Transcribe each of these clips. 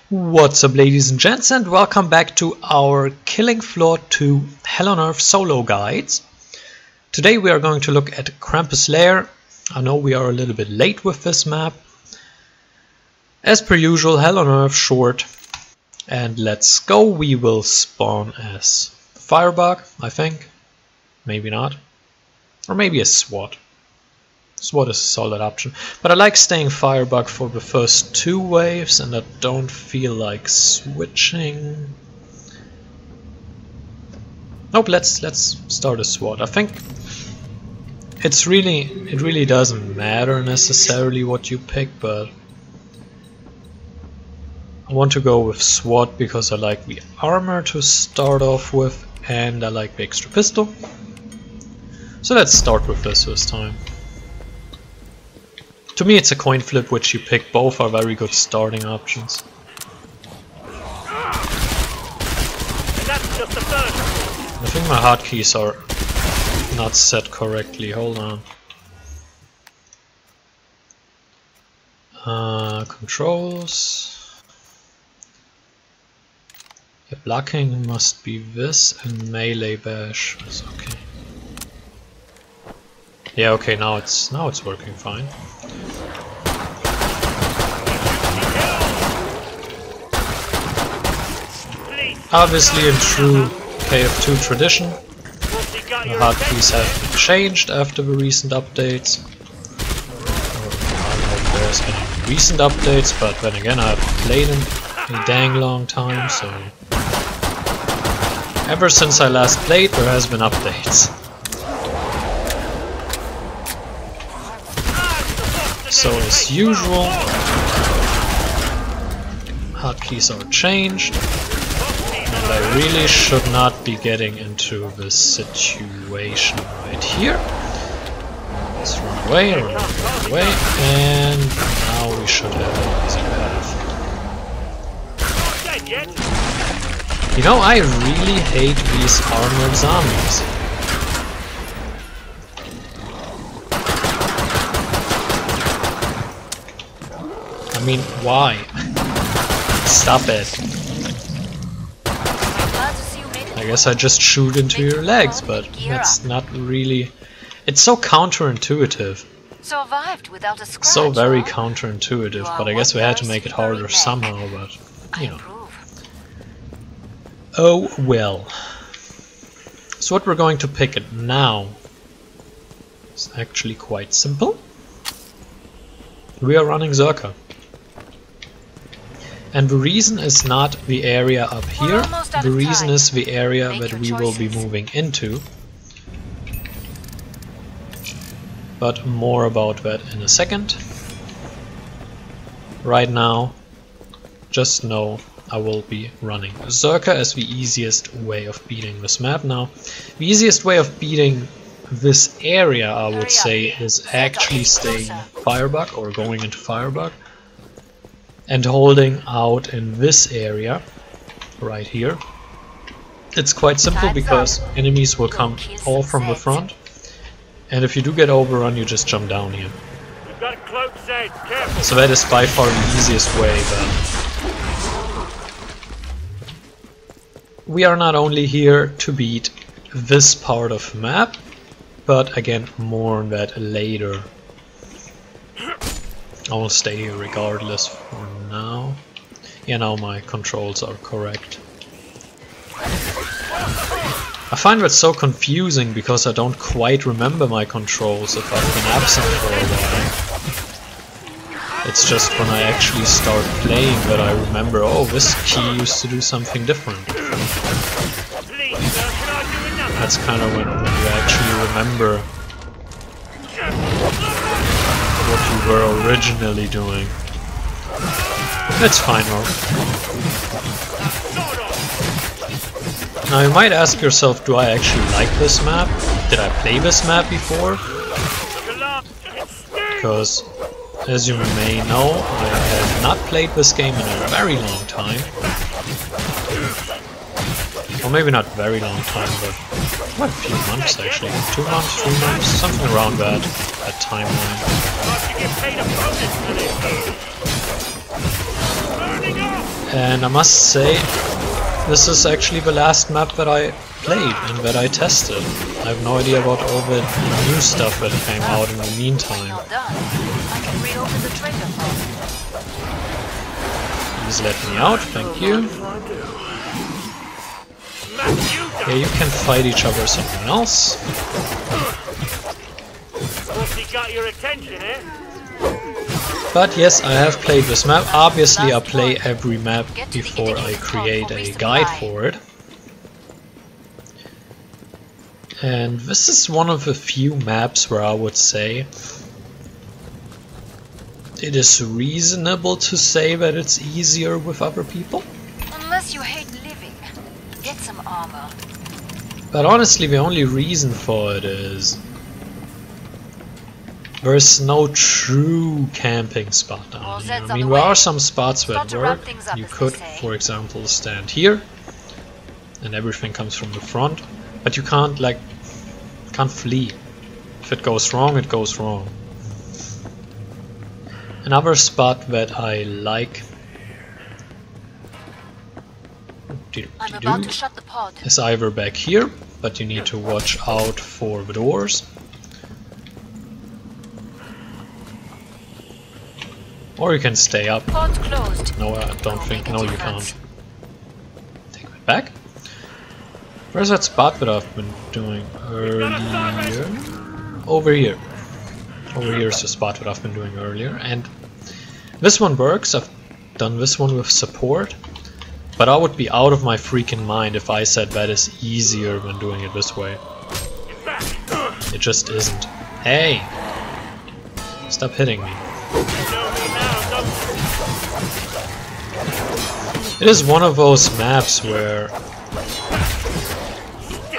What's up, ladies and gents, and welcome back to our Killing Floor 2 Hell on Earth solo guides. Today we are going to look at Krampus Lair. I know we are a little bit late with this map. As per usual, Hell on Earth short. And let's go. We will spawn as Firebug, I think. Maybe not. Or maybe a SWAT. SWAT is a solid option, but I like staying Firebug for the first two waves, and I don't feel like switching. Nope, let's start a SWAT. I think it really doesn't matter necessarily what you pick, but I want to go with SWAT because I like the armor to start off with, and I like the extra pistol. So let's start with this time. To me it's a coin flip which you pick, both are very good starting options. I think my hotkeys are not set correctly, hold on. Controls. Yeah, blocking must be this, and melee bash is okay. Yeah, okay, now it's working fine. Obviously, in true KF2 tradition, the hotkeys have been changed after the recent updates. I don't know if there's any recent updates, but then again, I haven't played in a dang long time, so ever since I last played, there has been updates. So as usual, hotkeys are changed, and I really should not be getting into this situation right here. Let's run away, and now we should have an easy path. You know, I really hate these armored zombies. I mean, why? Stop it. I guess I just shoot into your legs, but that's not really... It's so counterintuitive. So very counterintuitive, but I guess we had to make it harder somehow, but, you know. Oh well. So what we're going to pick it now is actually quite simple. We are running Zerka. And the reason is not the area up here, the reason is the area that we will be moving into. But more about that in a second. Right now, just know I will be running Zerka as the easiest way of beating this map now. The easiest way of beating this area, I would say, is actually staying Firebug or going into Firebug. And holding out in this area, right here. It's quite simple because enemies will come all from the front. And if you do get overrun, you just jump down here. So that is by far the easiest way, but we are not only here to beat this part of the map, but again, more on that later. I will stay here regardless for now. Yeah, now my controls are correct. I find that so confusing because I don't quite remember my controls if I've been absent for a while. It's just when I actually start playing that I remember, oh, this key used to do something different. That's kind of when you actually remember what you were originally doing. It's fine though. Now you might ask yourself, do I actually like this map? Did I play this map before? Because, as you may know, I have not played this game in a very long time. Or maybe not very long time, but quite a few months actually. 2 months, 3 months, something around that timeline. And I must say, this is actually the last map that I played and that I tested. I have no idea about all the new stuff that came out in the meantime. Please let me out, thank you. Yeah, you can fight each other or something else. But yes, I have played this map. Obviously I play every map before I create a guide for it. And this is one of the few maps where I would say it is reasonable to say that it's easier with other people. Unless you hate living, get some armor. But honestly, the only reason for it is there's no true camping spot down here. I mean, there are some spots that work. You could, for example, stand here and everything comes from the front, but you can't flee. If it goes wrong, it goes wrong. Another spot that I like is either back here, but you need to watch out for the doors. Or you can stay up. No, I don't think. No, you can't. Take it back. Where's that spot that I've been doing earlier? Over here. Over here is the spot that I've been doing earlier. And this one works. I've done this one with support. But I would be out of my freaking mind if I said that is easier than doing it this way. It just isn't. Hey! Stop hitting me. It is one of those maps where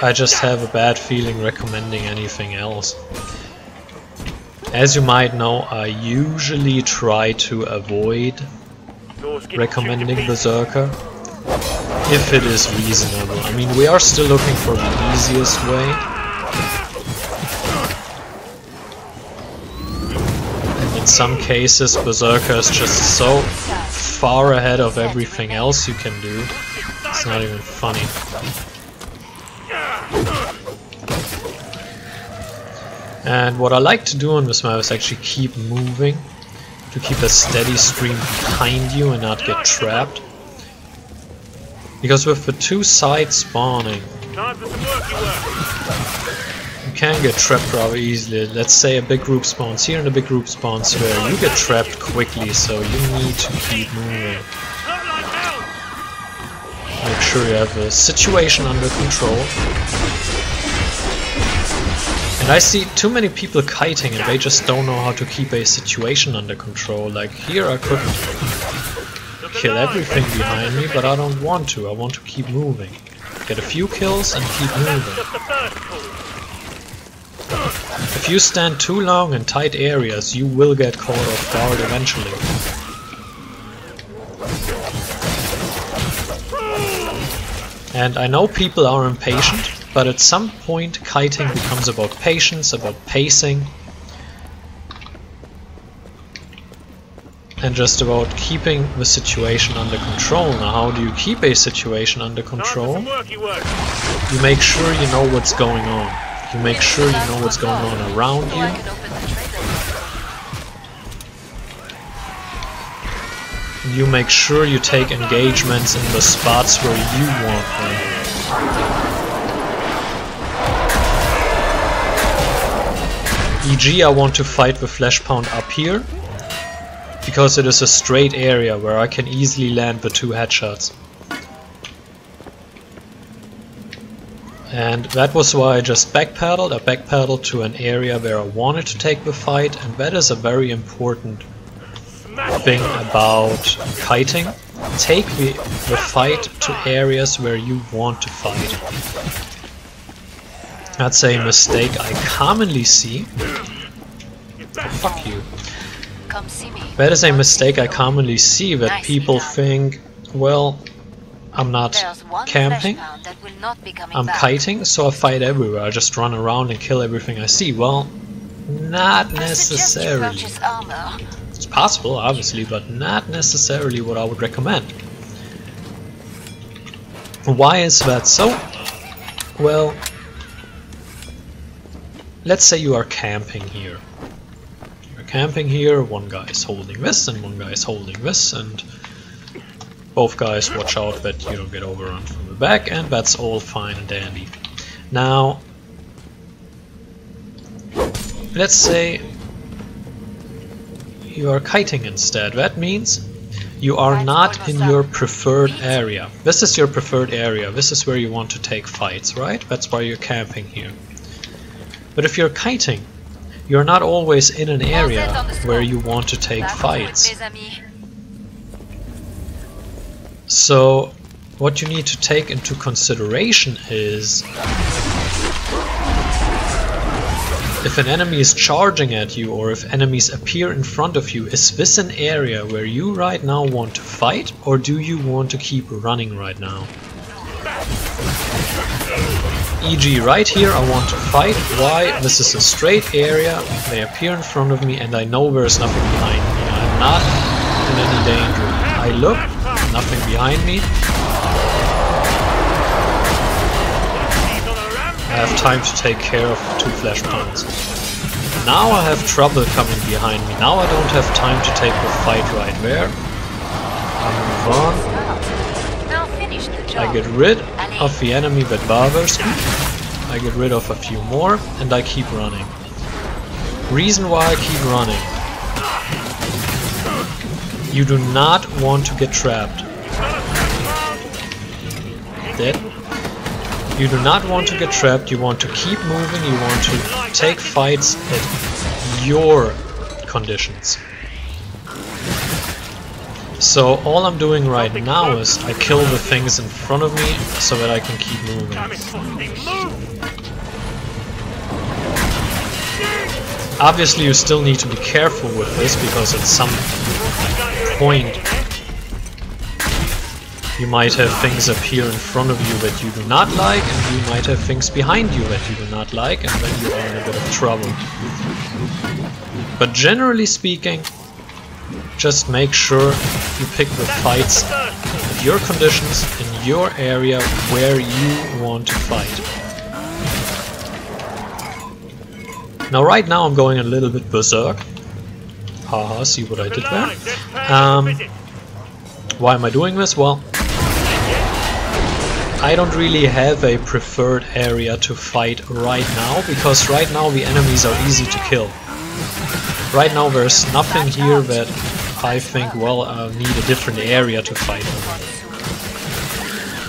I just have a bad feeling recommending anything else. As you might know, I usually try to avoid recommending Berserker if it is reasonable. I mean, we are still looking for the easiest way. And in some cases, Berserker is just so far ahead of everything else you can do. It's not even funny. And what I like to do on this map is actually keep moving, to keep a steady stream behind you and not get trapped. Because with the two sides spawning, you can get trapped rather easily. Let's say a big group spawns here and a big group spawns there. You get trapped quickly, so you need to keep moving. Make sure you have the situation under control. And I see too many people kiting and they just don't know how to keep a situation under control. Like here I could kill everything behind me, but I don't want to. I want to keep moving. Get a few kills and keep moving. If you stand too long in tight areas, you will get caught off guard eventually. And I know people are impatient, but at some point kiting becomes about patience, about pacing, and just about keeping the situation under control. Now, how do you keep a situation under control? You make sure you know what's going on. You make sure you know what's going on around you. You make sure you take engagements in the spots where you want them. E.g., I want to fight the Flesh Pound up here, because it is a straight area where I can easily land the 2 headshots. And that was why I just backpedaled. I backpedaled to an area where I wanted to take the fight, and that is a very important thing about kiting. Take the fight to areas where you want to fight. That's a mistake I commonly see. Fuck you. That is a mistake I commonly see, that people think, well, I'm not camping, I'm kiting, so I fight everywhere. I just run around and kill everything I see. Well, not necessarily. It's possible, obviously, but not necessarily what I would recommend. Why is that so? Well, let's say you are camping here. You're camping here, one guy is holding this and one guy is holding this, and both guys watch out that you don't get overrun from the back, and that's all fine and dandy. Now, let's say you are kiting instead. That means you are not in your preferred area. This is your preferred area. This is where you want to take fights, right? That's why you're camping here. But if you're kiting, you're not always in an area where you want to take fights. So what you need to take into consideration is if an enemy is charging at you or if enemies appear in front of you, is this an area where you right now want to fight, or do you want to keep running right now? E.g. right here I want to fight. Why? This is a straight area, they appear in front of me and I know there's nothing behind me. I'm not in any danger. I look, nothing behind me. I have time to take care of 2 flesh pounds. Now I have trouble coming behind me. Now I don't have time to take the fight right there. I move on. I get rid of the enemy that bothers me. I get rid of a few more and I keep running. Reason why I keep running. You do not want to get trapped. Dead. You do not want to get trapped, you want to keep moving, you want to take fights at your conditions. So all I'm doing right now is I kill the things in front of me so that I can keep moving. Obviously you still need to be careful with this because at some point you might have things appear in front of you that you do not like, and you might have things behind you that you do not like, and then you are in a bit of trouble. But generally speaking, just make sure you pick the fights at your conditions, in your area, where you want to fight. Now right now I'm going a little bit berserk. Haha, see what I did there? Why am I doing this? Well, I don't really have a preferred area to fight right now, because right now the enemies are easy to kill. Right now there's nothing here that I think, well, I need a different area to fight.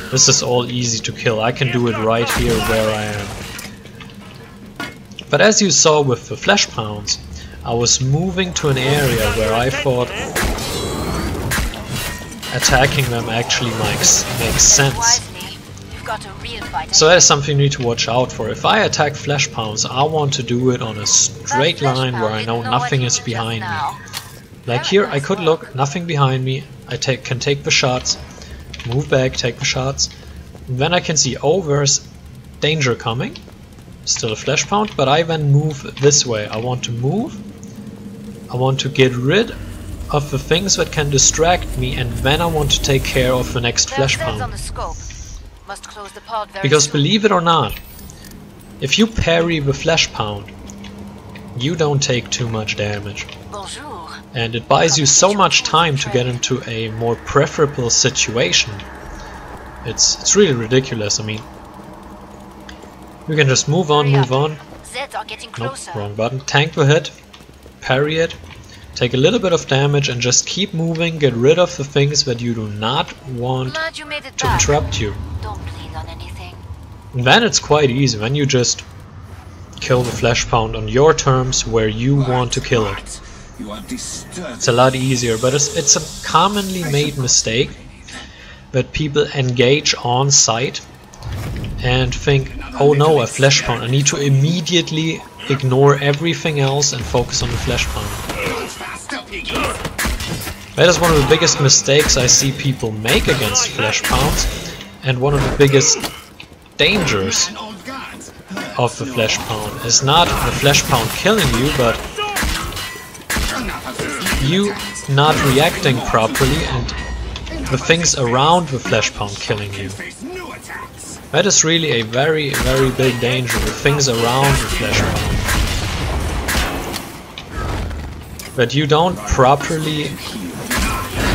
This is all easy to kill. I can do it right here where I am. But as you saw with the flesh pounds, I was moving to an area where I thought attacking them actually makes sense. So that is something you need to watch out for. If I attack flesh pounds, I want to do it on a straight line where I know nothing is behind me. Like here, I could look, nothing behind me, I can take the shots, move back, take the shots, and then I can see, oh, there's danger coming, still a flesh pound, but I then move this way. I want to move, I want to get rid of the things that can distract me, and then I want to take care of the next flesh pound. Because believe it or not, if you parry the flesh pound, you don't take too much damage. And it buys you so much time to get into a more preferable situation. It's really ridiculous. I mean, you can just move on. Nope, wrong button. Tank the hit, parry it, take a little bit of damage and just keep moving, get rid of the things that you do not want to interrupt you. And then it's quite easy, when you just kill the flesh pound on your terms where you want to kill it. It's a lot easier, but it's a commonly made mistake that people engage on sight and think, oh no, a flesh pound, I need to immediately ignore everything else and focus on the flesh pound. That is one of the biggest mistakes I see people make against flesh pounds, and one of the biggest dangers of the flesh pound is not the flesh pound killing you, but you not reacting properly and the things around the flesh pound killing you. That is really a very, very big danger, the things around the flesh pound. That you don't properly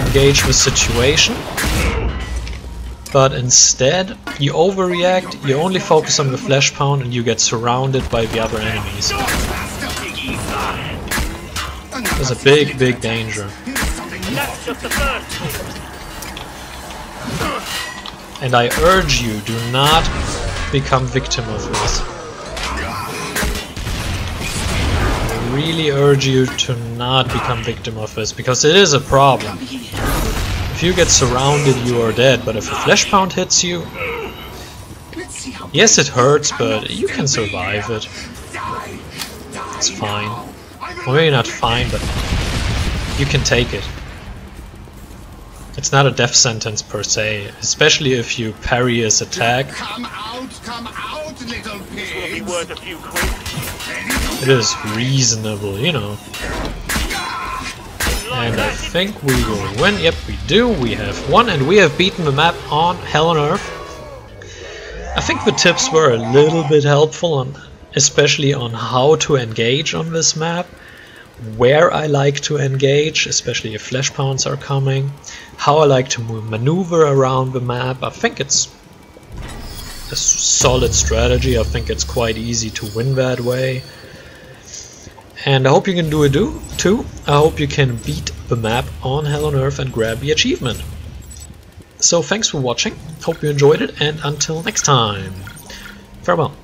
engage the situation, but instead you overreact, you only focus on the flesh pound and you get surrounded by the other enemies. There's a big, big danger. And I urge you, do not become victim of this. I really urge you to not become victim of this, because it is a problem. If you get surrounded, you are dead, but if a flesh pound hits you, yes, it hurts, but you can survive it. It's fine. Well, maybe not fine, but you can take it. It's not a death sentence per se, especially if you parry his attack. Come out, little pig. It is reasonable, you know. And I think we will win. Yep, we do. We have won, and we have beaten the map on Hell on Earth. I think the tips were a little bit helpful, especially on how to engage on this map, where I like to engage, especially if flesh pounds are coming, how I like to maneuver around the map. I think it's a solid strategy. I think it's quite easy to win that way. And I hope you can do it too. I hope you can beat the map on Hell on Earth and grab the achievement. So thanks for watching, hope you enjoyed it, and until next time, farewell.